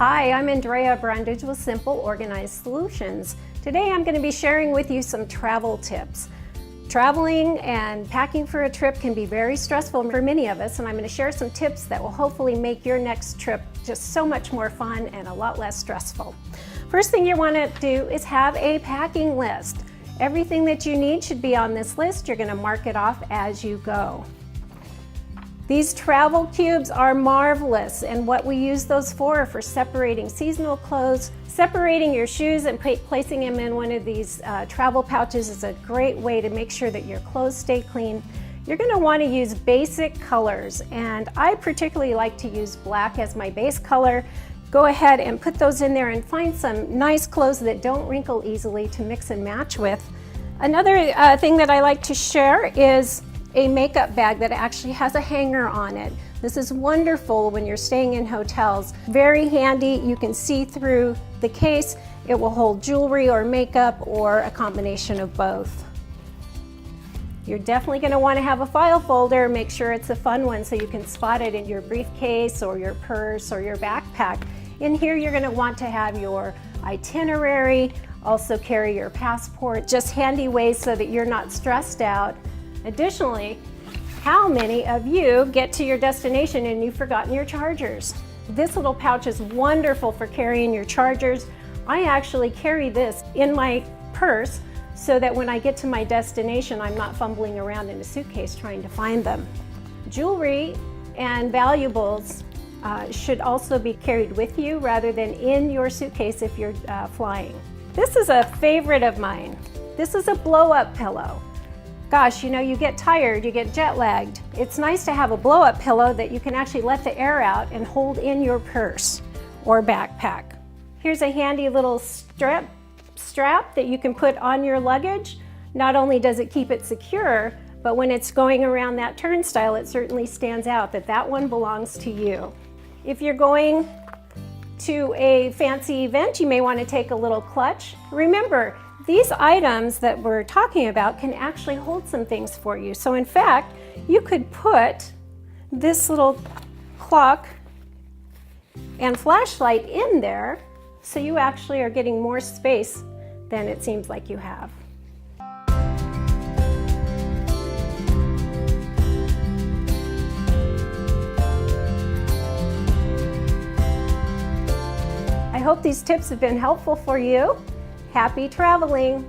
Hi, I'm Andrea Brundage with Simple Organized Solutions. Today I'm going to be sharing with you some travel tips. Traveling and packing for a trip can be very stressful for many of us, and I'm going to share some tips that will hopefully make your next trip just so much more fun and a lot less stressful. First thing you want to do is have a packing list. Everything that you need should be on this list. You're going to mark it off as you go. These travel cubes are marvelous, and what we use those for separating seasonal clothes. Separating your shoes and placing them in one of these travel pouches is a great way to make sure that your clothes stay clean. You're going to want to use basic colors, and I particularly like to use black as my base color. Go ahead and put those in there and find some nice clothes that don't wrinkle easily to mix and match with. Another thing that I like to share is a makeup bag that actually has a hanger on it. This is wonderful when you're staying in hotels. Very handy. You can see through the case. It will hold jewelry or makeup or a combination of both. You're definitely going to want to have a file folder. Make sure it's a fun one so you can spot it in your briefcase or your purse or your backpack. In here you're going to want to have your itinerary, also carry your passport, just handy ways so that you're not stressed out. Additionally, how many of you get to your destination and you've forgotten your chargers? This little pouch is wonderful for carrying your chargers. I actually carry this in my purse so that when I get to my destination, I'm not fumbling around in a suitcase trying to find them. Jewelry and valuables should also be carried with you rather than in your suitcase if you're flying. This is a favorite of mine. This is a blow-up pillow. Gosh, you know, you get tired, you get jet lagged. It's nice to have a blow-up pillow that you can actually let the air out and hold in your purse or backpack. Here's a handy little strap that you can put on your luggage. Not only does it keep it secure, but when it's going around that turnstile, it certainly stands out that that one belongs to you. If you're going to a fancy event, you may want to take a little clutch. Remember, these items that we're talking about can actually hold some things for you. So in fact, you could put this little clock and flashlight in there so you actually are getting more space than it seems like you have. I hope these tips have been helpful for you. Happy traveling!